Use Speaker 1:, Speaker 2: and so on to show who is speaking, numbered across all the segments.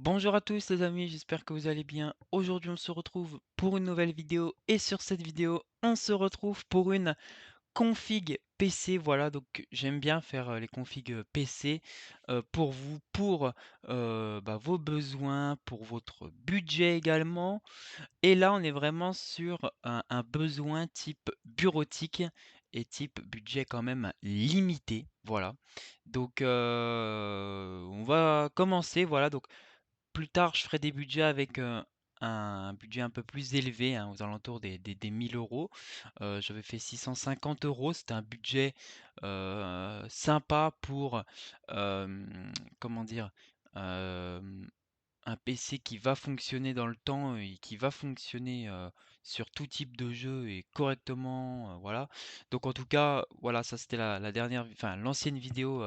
Speaker 1: Bonjour à tous les amis, j'espère que vous allez bien. Aujourd'hui on se retrouve pour une nouvelle vidéo et sur cette vidéo on se retrouve pour une config PC. Voilà, donc j'aime bien faire les configs PC pour vous, pour vos besoins, pour votre budget également. Et là on est vraiment sur un besoin type bureautique et type budget quand même limité. Voilà, donc on va commencer. Voilà, donc plus tard, je ferai des budgets avec un budget un peu plus élevé, hein, aux alentours des 1000 euros. J'avais fait 650 euros. C'était un budget sympa pour, euh, comment dire, euh, un PC qui va fonctionner dans le temps et qui va fonctionner sur tout type de jeu et correctement. Voilà. Donc en tout cas, voilà, ça c'était la dernière, enfin l'ancienne vidéo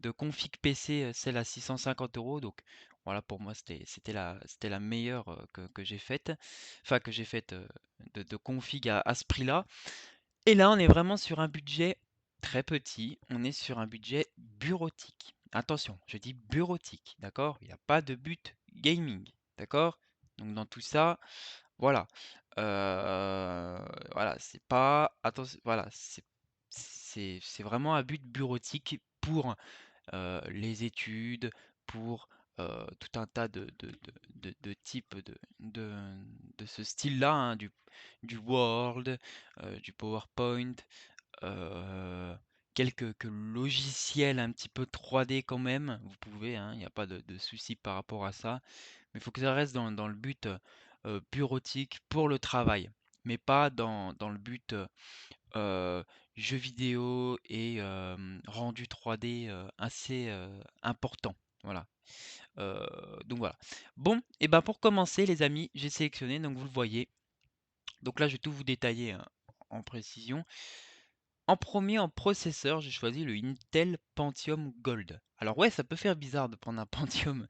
Speaker 1: de config PC, celle à 650 euros. Donc voilà, pour moi, c'était la meilleure que j'ai faite, enfin que j'ai faite de config à ce prix-là. Et là, on est vraiment sur un budget très petit. On est sur un budget bureautique. Attention, je dis bureautique, d'accord? Il n'y a pas de but gaming, d'accord? Donc dans tout ça, voilà. Euh, voilà, c'est pas. Attention, voilà, c'est vraiment un but bureautique pour les études, pour tout un tas de types de ce style-là, hein, du Word, du PowerPoint, euh, quelques logiciels un petit peu 3D quand même. Vous pouvez, hein, il n'y a pas de souci par rapport à ça. Mais il faut que ça reste dans le but bureautique pour le travail, mais pas dans le but euh, jeux vidéo et rendu 3D assez important. Voilà. Donc voilà. Bon, et ben pour commencer, les amis, j'ai sélectionné, donc vous le voyez. Donc là, je vais tout vous détailler en précision. En premier, en processeur, j'ai choisi le Intel Pentium Gold. Alors ouais, ça peut faire bizarre de prendre un Pentium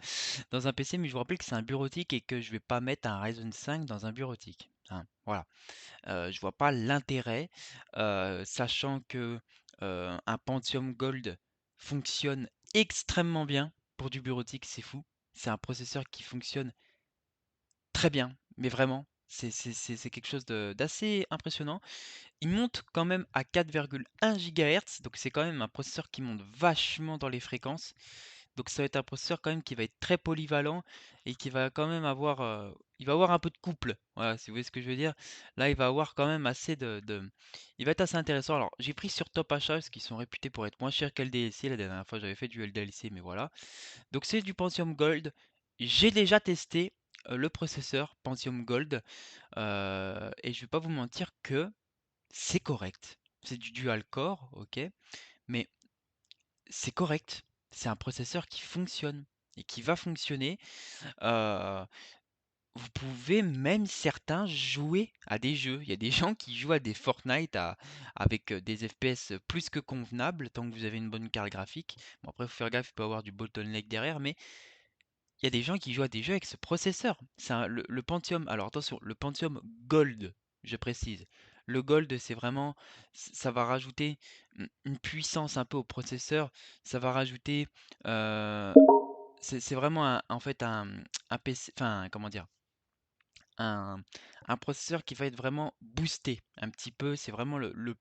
Speaker 1: dans un PC, mais je vous rappelle que c'est un bureautique et que je vais pas mettre un Ryzen 5 dans un bureautique, hein. Voilà. Je vois pas l'intérêt, sachant que un Pentium Gold fonctionne extrêmement bien pour du bureautique, c'est fou. C'est un processeur qui fonctionne très bien, mais vraiment, c'est quelque chose d'assez impressionnant. Il monte quand même à 4,1 GHz, donc c'est quand même un processeur qui monte vachement dans les fréquences. Donc ça va être un processeur quand même qui va être très polyvalent et qui va quand même avoir, il va avoir un peu de couple. Voilà, si vous voyez ce que je veux dire. Là, il va avoir quand même assez il va être assez intéressant. Alors, j'ai pris sur Top Achat parce qu'ils sont réputés pour être moins chers qu'LDLC. La dernière fois, j'avais fait du LDLC, mais voilà. Donc c'est du Pentium Gold. J'ai déjà testé le processeur Pentium Gold et je vais pas vous mentir que c'est correct. C'est du dual core, ok, mais c'est correct. C'est un processeur qui fonctionne et qui va fonctionner. Euh, Vous pouvez même certains jouer à des jeux. Il y a des gens qui jouent à des Fortnite avec des FPS plus que convenables tant que vous avez une bonne carte graphique. Bon, après, il faut faire gaffe, il peut y avoir du Bolton Lake derrière, mais il y a des gens qui jouent à des jeux avec ce processeur. Le Pentium, alors attention, le Pentium Gold, je précise. Le Gold, c'est vraiment, ça va rajouter une puissance un peu au processeur. Ça va rajouter, euh, c'est vraiment en fait un PC, enfin comment dire, un, un processeur qui va être vraiment boosté un petit peu. C'est vraiment le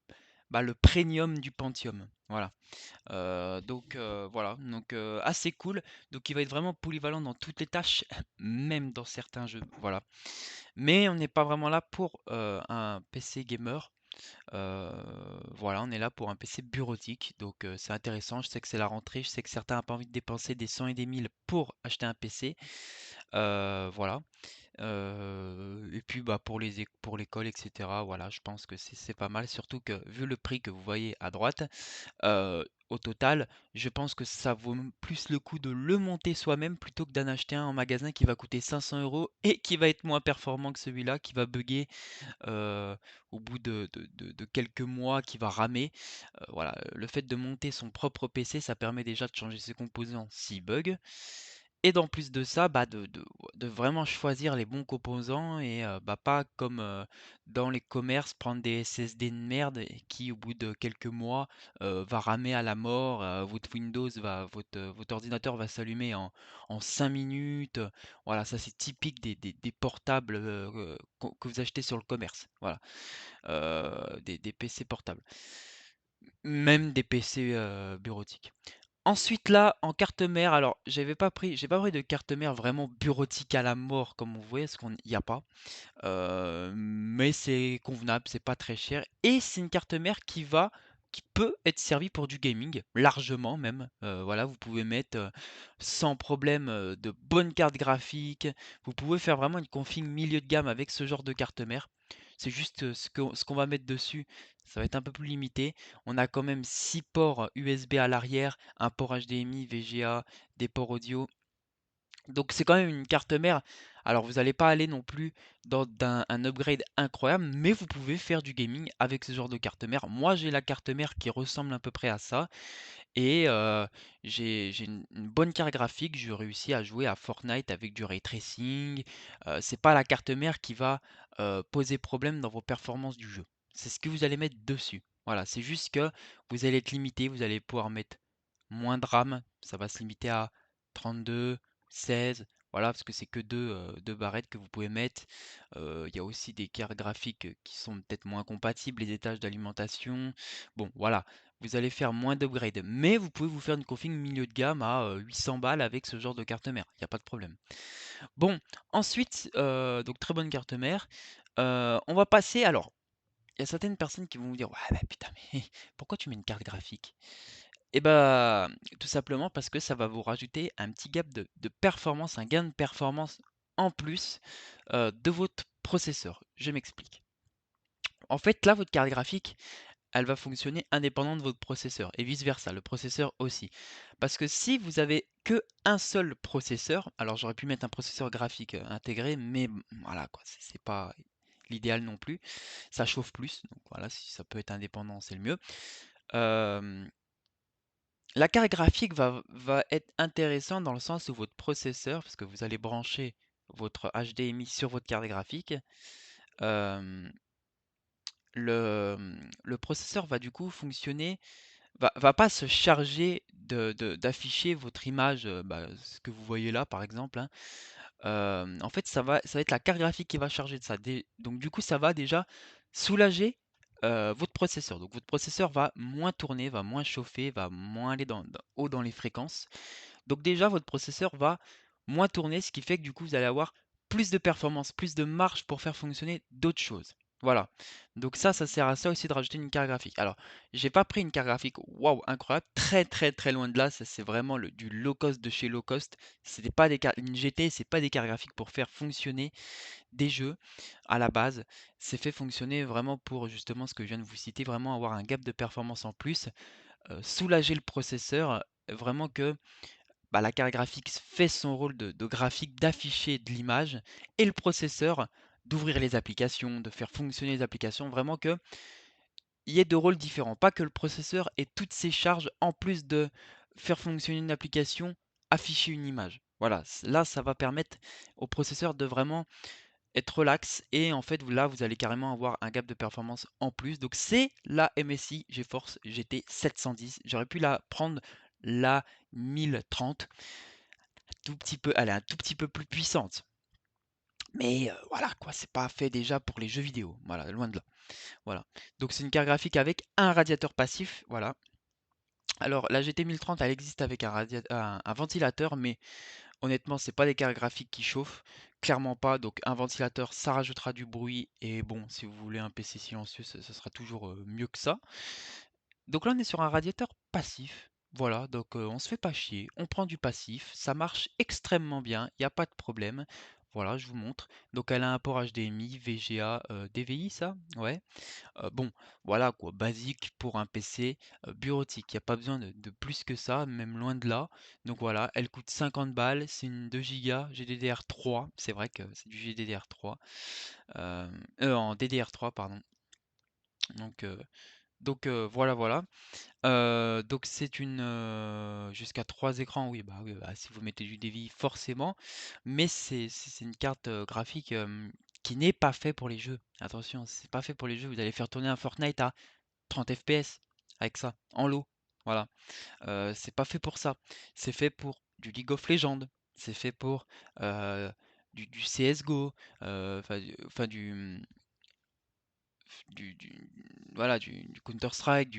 Speaker 1: premium du Pentium. Voilà. Voilà, donc assez cool. Donc il va être vraiment polyvalent dans toutes les tâches, même dans certains jeux. Voilà. Mais on n'est pas vraiment là pour un PC gamer. Voilà, on est là pour un PC bureautique. Donc c'est intéressant. Je sais que c'est la rentrée. Je sais que certains n'ont pas envie de dépenser des 100 et des 1000 pour acheter un PC. Voilà. Et puis bah pour l'école, etc. Voilà, je pense que c'est pas mal. Surtout que vu le prix que vous voyez à droite. Au total, je pense que ça vaut plus le coup de le monter soi-même plutôt que d'en acheter un en magasin qui va coûter 500 euros et qui va être moins performant que celui-là, qui va bugger euh, au bout de quelques mois, qui va ramer. Voilà, le fait de monter son propre PC, ça permet déjà de changer ses composants s'il bug. Et d'en plus de ça, bah, de vraiment choisir les bons composants et bah, pas comme, dans les commerces, prendre des SSD de merde et qui, au bout de quelques mois, va ramer à la mort, votre ordinateur va s'allumer en 5 minutes, voilà, ça c'est typique des portables, que vous achetez sur le commerce, voilà, des PC portables, même des PC, bureautiques. Ensuite là, en carte mère, alors j'ai pas pris de carte mère vraiment bureautique à la mort comme vous voyez, parce qu'il y a pas. Mais c'est convenable, c'est pas très cher et c'est une carte mère qui peut être servie pour du gaming, largement même. Voilà, vous pouvez mettre, sans problème, de bonnes cartes graphiques. Vous pouvez faire vraiment une config milieu de gamme avec ce genre de carte mère. C'est juste, ce qu'on va mettre dessus, ça va être un peu plus limité. On a quand même 6 ports USB à l'arrière, un port HDMI, VGA, des ports audio. Donc c'est quand même une carte mère. Alors vous n'allez pas aller non plus dans un upgrade incroyable, mais vous pouvez faire du gaming avec ce genre de carte mère. Moi j'ai la carte mère qui ressemble à peu près à ça. Et j'ai une bonne carte graphique, je réussis à jouer à Fortnite avec du ray tracing. C'est pas la carte mère qui va poser problème dans vos performances du jeu. C'est ce que vous allez mettre dessus. Voilà, c'est juste que vous allez être limité, vous allez pouvoir mettre moins de RAM, ça va se limiter à 32, 16, voilà, parce que c'est que deux barrettes que vous pouvez mettre. Il y a aussi des cartes graphiques qui sont peut-être moins compatibles, les étages d'alimentation. Bon, voilà, vous allez faire moins d'upgrade, mais vous pouvez vous faire une config milieu de gamme à 800 balles avec ce genre de carte mère, il n'y a pas de problème. Bon, ensuite, donc très bonne carte mère. On va passer, alors, il y a certaines personnes qui vont vous dire, ouais, bah putain, mais pourquoi tu mets une carte graphique? Et bah, tout simplement parce que ça va vous rajouter un petit gap de performance, un gain de performance en plus de votre processeur. Je m'explique. En fait, là, votre carte graphique, elle va fonctionner indépendant de votre processeur et vice-versa, le processeur aussi. Parce que si vous avez que un seul processeur, alors j'aurais pu mettre un processeur graphique intégré, mais voilà quoi, c'est pas l'idéal non plus. Ça chauffe plus, donc voilà, si ça peut être indépendant, c'est le mieux. Euh, la carte graphique va être intéressante dans le sens où votre processeur, parce que vous allez brancher votre HDMI sur votre carte graphique, euh, le processeur va du coup fonctionner, va pas se charger d'afficher votre image, bah, ce que vous voyez là par exemple, hein. En fait, ça va être la carte graphique qui va charger de ça. Donc du coup, ça va déjà soulager votre processeur. Donc votre processeur va moins tourner, va moins chauffer, va moins aller haut dans les fréquences. Donc déjà, votre processeur va moins tourner, ce qui fait que du coup, vous allez avoir plus de performance, plus de marge pour faire fonctionner d'autres choses. Voilà. Donc ça sert à ça aussi de rajouter une carte graphique. Alors, j'ai pas pris une carte graphique, waouh, incroyable, très très très loin de là. Ça c'est vraiment du low cost de chez low cost. C'était pas une GT, c'est pas des cartes graphiques pour faire fonctionner des jeux à la base. C'est fait fonctionner vraiment pour justement ce que je viens de vous citer, vraiment avoir un gap de performance en plus, soulager le processeur, vraiment que bah, la carte graphique fait son rôle de graphique, d'afficher de l'image, et le processeur d'ouvrir les applications, de faire fonctionner les applications, vraiment que il y ait deux rôles différents, pas que le processeur ait toutes ses charges en plus de faire fonctionner une application, afficher une image. Voilà, là ça va permettre au processeur de vraiment être relax et en fait là vous allez carrément avoir un gap de performance en plus. Donc c'est la MSI GeForce GT 710. J'aurais pu la prendre la 1030, tout petit peu, elle est un tout petit peu plus puissante. Mais voilà quoi, c'est pas fait déjà pour les jeux vidéo. Voilà, loin de là. Voilà. Donc c'est une carte graphique avec un radiateur passif. Voilà. Alors la GT 1030, elle existe avec un ventilateur, mais honnêtement, c'est pas des cartes graphiques qui chauffent. Clairement pas. Donc un ventilateur, ça rajoutera du bruit. Et bon, si vous voulez un PC silencieux, ça sera toujours mieux que ça. Donc là, on est sur un radiateur passif. Voilà, donc on se fait pas chier, on prend du passif, ça marche extrêmement bien, il n'y a pas de problème. Voilà, je vous montre. Donc elle a un port HDMI, VGA, DVI ça? Ouais. Bon, voilà quoi, basique pour un PC bureautique. Il n'y a pas besoin de plus que ça, même loin de là. Donc voilà, elle coûte 50 balles, c'est une 2 Go GDDR3. C'est vrai que c'est du GDDR3. En DDR3, pardon. Donc Donc voilà, voilà. Donc c'est une jusqu'à 3 écrans, oui, bah, si vous mettez du DVI forcément, mais c'est une carte graphique qui n'est pas fait pour les jeux. Attention, c'est pas fait pour les jeux. Vous allez faire tourner un Fortnite à 30 FPS avec ça, en low. Voilà. C'est pas fait pour ça. C'est fait pour du League of Legends. C'est fait pour du CSGO, enfin du voilà, du Counter-Strike,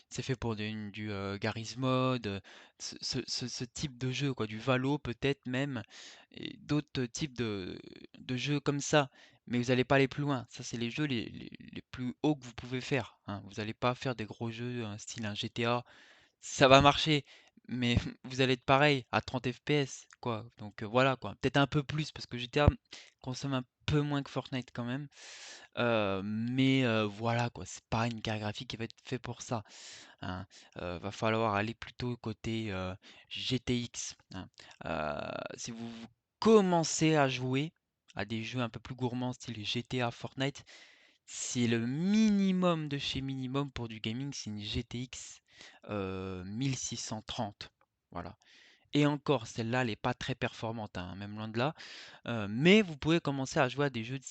Speaker 1: c'est fait pour Garry's Mod, ce type de jeu, quoi, du Valo peut-être même, et d'autres types de jeux comme ça. Mais vous n'allez pas aller plus loin. Ça, c'est les jeux les plus hauts que vous pouvez faire, hein. Vous n'allez pas faire des gros jeux, style un GTA. Ça va marcher, mais vous allez être pareil à 30 FPS, quoi. Donc voilà, quoi. Peut-être un peu plus, parce que GTA consomme un peu moins que Fortnite quand même. Mais voilà, quoi. C'est pas une carte graphique qui va être fait pour ça, hein. Va falloir aller plutôt côté GTX, hein. Si vous commencez à jouer à des jeux un peu plus gourmands, style GTA, Fortnite, c'est le minimum de chez minimum pour du gaming, c'est une GTX 1630. Voilà. Et encore, celle-là, elle n'est pas très performante, hein, même loin de là. Mais vous pouvez commencer à jouer à des jeux de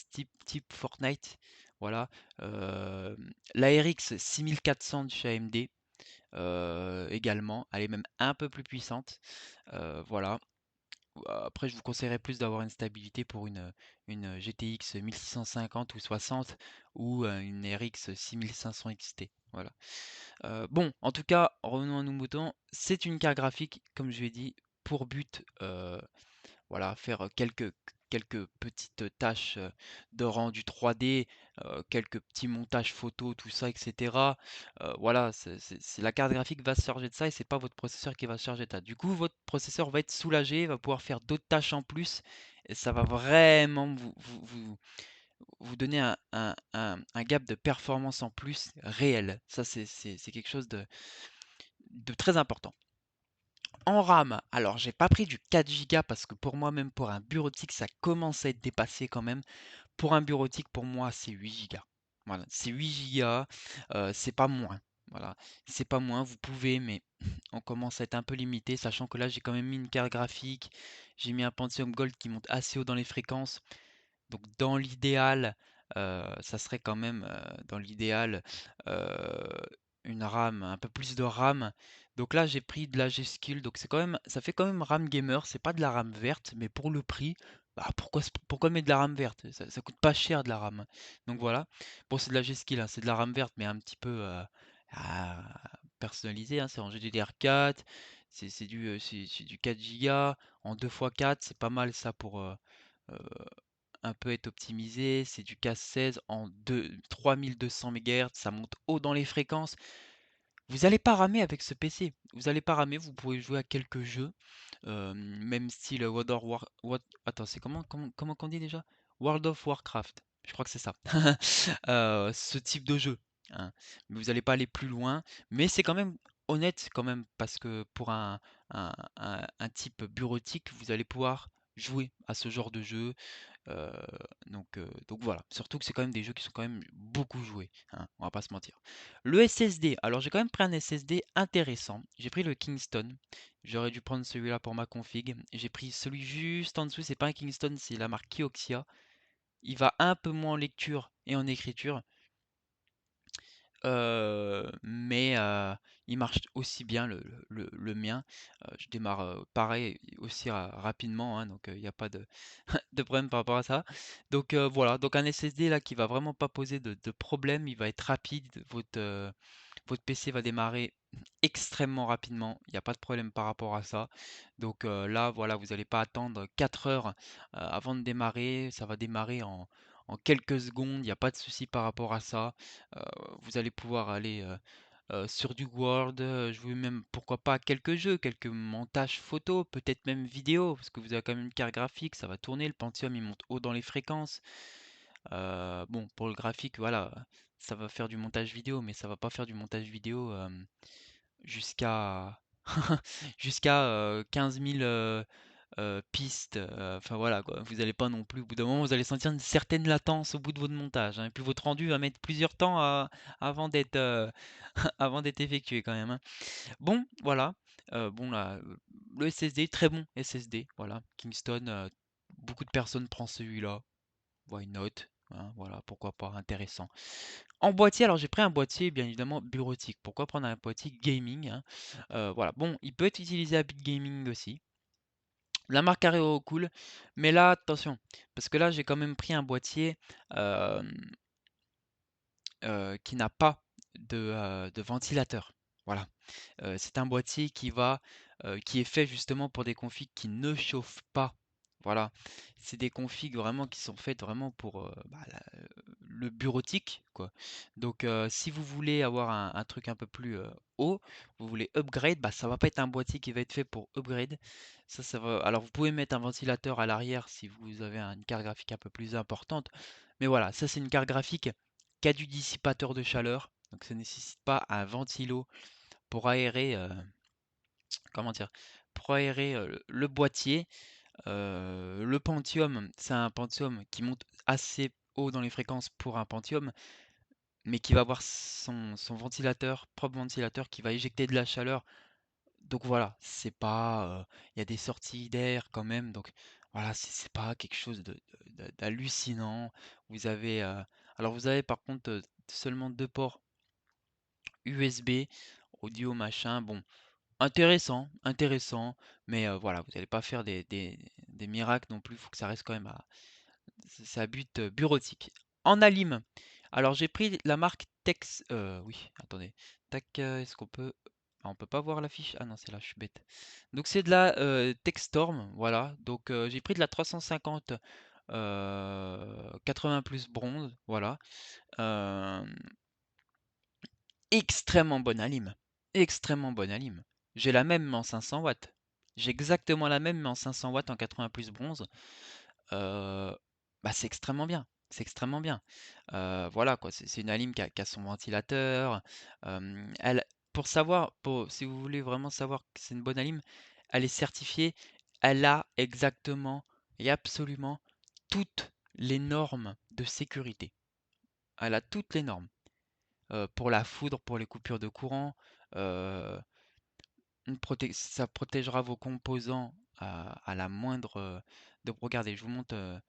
Speaker 1: type Fortnite. Voilà. Euh, la RX 6400 de chez AMD également. Elle est même un peu plus puissante. Voilà. Après, je vous conseillerais plus d'avoir une stabilité pour une GTX 1650 ou 60 ou une RX 6500 XT. Voilà. Bon, en tout cas, revenons à nos moutons. C'est une carte graphique, comme je l'ai dit, pour but, voilà, faire quelques petites tâches de rendu 3D, quelques petits montages photos, tout ça, etc. Voilà, la carte graphique va se charger de ça et c'est pas votre processeur qui va se charger de ça. Du coup, votre processeur va être soulagé, va pouvoir faire d'autres tâches en plus et ça va vraiment vous donner un gap de performance en plus réel. Ça, c'est quelque chose de très important. En RAM, alors j'ai pas pris du 4 Go parce que pour moi, même pour un bureautique, ça commence à être dépassé quand même. Pour un bureautique, pour moi, c'est 8 Go. Voilà, c'est 8 Go, c'est pas moins. Voilà, c'est pas moins, vous pouvez, mais on commence à être un peu limité, sachant que là, j'ai quand même mis une carte graphique, j'ai mis un Pentium Gold qui monte assez haut dans les fréquences. Donc dans l'idéal, ça serait quand même, dans l'idéal, heu, une RAM, un peu plus de RAM. Donc là, j'ai pris de la G-Skill, donc c'est quand même ça fait quand même RAM gamer, c'est pas de la RAM verte, mais pour le prix, bah, pourquoi mettre de la RAM verte? Ça coûte pas cher de la RAM. Donc voilà. Bon, c'est de la G-Skill, hein, c'est de la RAM verte, mais un petit peu, ah, personnalisée, hein, c'est en GDDR4, c'est du 4 gigas en 2x4, c'est pas mal ça pour, heu un peu être optimisé, c'est du Cas16 en 3200 MHz, ça monte haut dans les fréquences. Vous n'allez pas ramer avec ce PC. Vous n'allez pas ramer, vous pouvez jouer à quelques jeux, même style attends, c'est comment qu'on dit déjà? World of Warcraft, je crois que c'est ça. Ce type de jeu, hein. Mais vous n'allez pas aller plus loin, mais c'est quand même honnête quand même, parce que pour un type bureautique, vous allez pouvoir jouer à ce genre de jeu. Heu, donc voilà, surtout que c'est quand même des jeux qui sont quand même beaucoup joués, hein, on va pas se mentir. Le SSD, alors j'ai quand même pris un SSD intéressant. J'ai pris le Kingston. J'aurais dû prendre celui-là pour ma config. J'ai pris celui juste en dessous, c'est pas un Kingston, c'est la marque Kioxia. Il va un peu moins en lecture et en écriture. Mais il marche aussi bien le mien. Je démarre, pareil aussi rapidement, hein, donc il n'y a pas de problème par rapport à ça. Donc voilà, donc un SSD là qui va vraiment pas poser de problème, il va être rapide, votre PC va démarrer extrêmement rapidement, il n'y a pas de problème par rapport à ça. Donc là, voilà, vous n'allez pas attendre 4 heures avant de démarrer, ça va démarrer en quelques secondes, il n'y a pas de souci par rapport à ça. Euh, Vous allez pouvoir aller sur du Word, jouer même, pourquoi pas, quelques jeux, quelques montages photos, peut-être même vidéo, parce que vous avez quand même une carte graphique, ça va tourner, le Pentium il monte haut dans les fréquences. Bon, pour le graphique, voilà, ça va faire du montage vidéo, mais ça va pas faire du montage vidéo jusqu'à jusqu'à 15 000 piste, enfin voilà quoi. Vous allez pas non plus, au bout d'un moment, vous allez sentir une certaine latence au bout de votre montage, hein, et puis votre rendu va mettre plusieurs temps avant d'être avant d'être effectué quand même, hein. Bon, voilà. Bon là, le SSD, très bon SSD, voilà. Kingston, beaucoup de personnes prennent celui-là. Why not? Hein, voilà, pourquoi pas, intéressant. En boîtier, alors j'ai pris un boîtier bien évidemment bureautique. Pourquoi prendre un boîtier gaming, hein? Voilà, bon, il peut être utilisé à bit gaming aussi. La marque Areo cool, mais là attention, parce que là j'ai quand même pris un boîtier euh, qui n'a pas de ventilateur. Voilà. C'est un boîtier qui est fait justement pour des configs qui ne chauffent pas. Voilà. C'est des configs vraiment qui sont faites vraiment pour le bureautique, quoi. Donc, si vous voulez avoir un truc un peu plus haut, vous voulez upgrade, bah ça va pas être un boîtier qui va être fait pour upgrade. Ça va. Alors, vous pouvez mettre un ventilateur à l'arrière si vous avez une carte graphique un peu plus importante. Mais voilà, ça c'est une carte graphique qui a du dissipateur de chaleur. Donc, ça ne nécessite pas un ventilo pour aérer, comment dire, pour aérer le boîtier. Le Pentium, c'est un Pentium qui monte assez haut dans les fréquences pour un Pentium, mais qui va avoir son ventilateur, propre ventilateur, qui va éjecter de la chaleur. Donc voilà, c'est pas, il y a des sorties d'air quand même, donc voilà, c'est pas quelque chose d'hallucinant. Vous avez, alors vous avez par contre seulement deux ports USB, audio machin. Bon, intéressant, intéressant, mais voilà, vous n'allez pas faire des miracles non plus, il faut que ça reste quand même c'est à but bureautique. En alim, alors j'ai pris la marque Tex, oui, attendez, tac, est-ce qu'on peut, ah, on peut pas voir l'affiche, ah non c'est là, je suis bête. Donc c'est de la Textorm, voilà, donc j'ai pris de la 350 80 plus bronze, voilà. Euh, Extrêmement bonne alim. Extrêmement bonne alim. J'ai la même mais en 500 watts. J'ai exactement la même mais en 500 watts en 80 plus bronze. Euh, Bah c'est extrêmement bien. C'est extrêmement bien. Voilà quoi, c'est une alim qui a son ventilateur. Elle, pour savoir, si vous voulez vraiment savoir que c'est une bonne alim, elle est certifiée. Elle a exactement et absolument toutes les normes de sécurité. Elle a toutes les normes pour la foudre, pour les coupures de courant. euh, Ça protégera vos composants à la moindre. Regardez, je vous montre.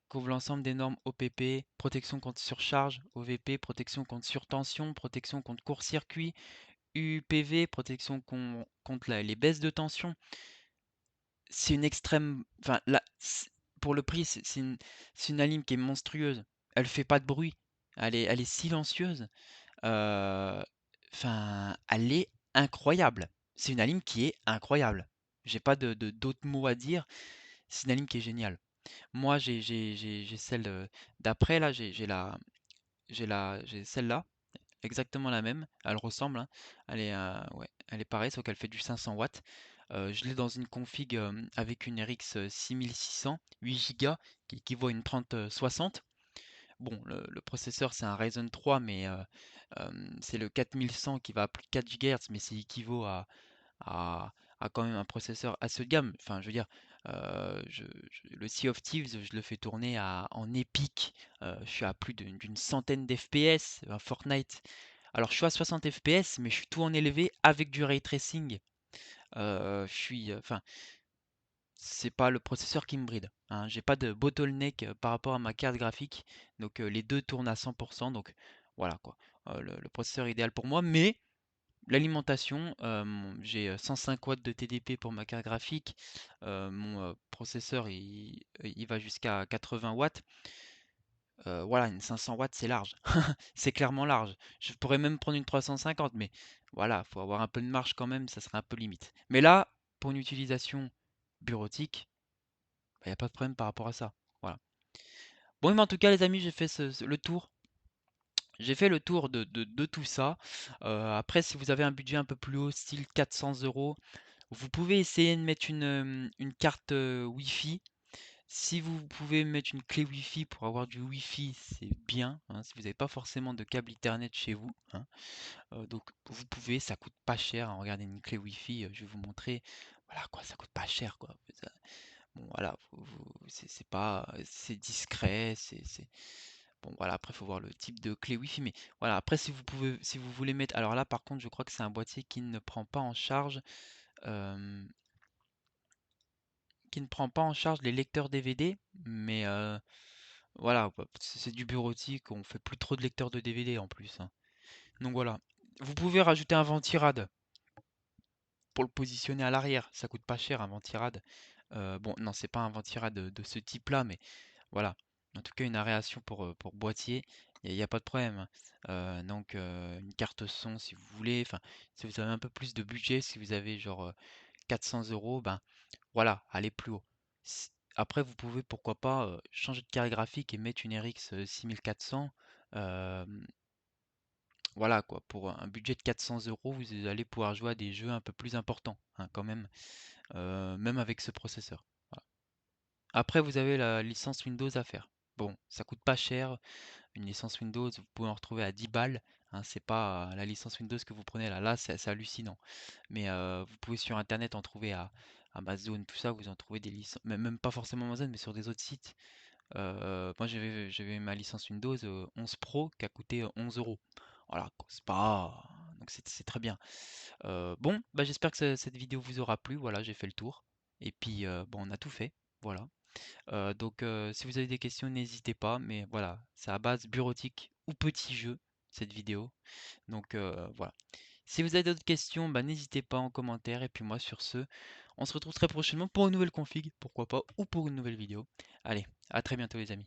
Speaker 1: Couvre l'ensemble des normes OPP, protection contre surcharge, OVP, protection contre surtension, protection contre court-circuit, UPV, protection contre les baisses de tension. C'est une extrême. Enfin, là, pour le prix, c'est une alim qui est monstrueuse. Elle fait pas de bruit. Elle est silencieuse. Heu, enfin, elle est incroyable. C'est une anime qui est incroyable. J'ai pas d'autres mots à dire. C'est une anime qui est géniale. Moi, j'ai celle, d'après là, j'ai celle-là, exactement la même. Elle ressemble, hein. Elle est, ouais, elle est pareille, sauf qu'elle fait du 500 watts. Je l'ai dans une config, avec une RX 6600, 8 Go qui équivaut à une 3060. Bon, le processeur, c'est un Ryzen 3, mais c'est le 4100 qui va à plus de 4 GHz, mais c'est équivaut à, à quand même un processeur assez haut de gamme. Enfin, je veux dire, le Sea of Thieves, je le fais tourner en épique. Je suis à plus d'une centaine d'FPS. Fortnite. Alors, je suis à 60 FPS, mais je suis tout en élevé avec du ray tracing. Je suis, enfin, c'est pas le processeur qui me bride, hein. J'ai pas de bottleneck par rapport à ma carte graphique. Donc les deux tournent à 100%. Donc voilà quoi. Le processeur idéal pour moi. Mais l'alimentation, j'ai 105 watts de TDP pour ma carte graphique. Mon processeur il va jusqu'à 80 watts. Voilà, une 500 watts c'est large. C'est clairement large. Je pourrais même prendre une 350, mais voilà, faut avoir un peu de marge quand même, ça serait un peu limite. Mais là, pour une utilisation bureautique, il n'y a pas de problème par rapport à ça. Voilà. Bon, mais en tout cas, les amis, j'ai fait le tour. J'ai fait le tour de tout ça. Après, si vous avez un budget un peu plus haut, style 400 euros, vous pouvez essayer de mettre une carte Wi-Fi. Si vous pouvez mettre une clé Wi-Fi pour avoir du Wi-Fi, c'est bien, hein, si vous n'avez pas forcément de câble Ethernet chez vous, hein. Donc vous pouvez, ça coûte pas cher, hein. Regardez une clé Wi-Fi, je vais vous montrer. voilà quoi, ça coûte pas cher quoi. Bon voilà, c'est pas, c'est discret, bon voilà, après il faut voir le type de clé Wi-Fi, mais voilà, après si vous voulez mettre, alors là par contre je crois que c'est un boîtier qui ne prend pas en charge, euh, les lecteurs DVD, mais voilà, bah, c'est du bureautique, on fait plus trop de lecteurs de DVD en plus, hein. Donc voilà, vous pouvez rajouter un ventirad pour le positionner à l'arrière, ça coûte pas cher un ventirad. Bon, non, c'est pas un ventirad de ce type-là, mais voilà. En tout cas, une aération pour boîtier, il n'y a pas de problème, hein. Donc, une carte son si vous voulez, enfin, si vous avez un peu plus de budget, si vous avez genre 400 euros, ben voilà, allez plus haut. Après, vous pouvez pourquoi pas changer de carte graphique et mettre une RX 6400. euh, voilà quoi, pour un budget de 400 euros, vous allez pouvoir jouer à des jeux un peu plus importants, hein, quand même, même avec ce processeur. Voilà. Après, vous avez la licence Windows à faire. Bon, ça coûte pas cher. Une licence Windows, vous pouvez en retrouver à 10 balles, hein, c'est pas la licence Windows que vous prenez là. Là, c'est hallucinant. Mais vous pouvez sur Internet en trouver à Amazon, tout ça, vous en trouvez des licences, même pas forcément Amazon, mais sur des autres sites. Moi, j'avais ma licence Windows 11 Pro qui a coûté 11 euros. Voilà, quoi, c'est pas. Donc c'est très bien. Bon, bah, j'espère que cette vidéo vous aura plu. Voilà, j'ai fait le tour. Et puis, bon, on a tout fait. Voilà. Donc, si vous avez des questions, n'hésitez pas. Mais voilà, c'est à base bureautique ou petit jeu, cette vidéo. Donc, voilà. Si vous avez d'autres questions, bah, n'hésitez pas en commentaire. Et puis moi, sur ce, on se retrouve très prochainement pour une nouvelle config, pourquoi pas, ou pour une nouvelle vidéo. Allez, à très bientôt les amis.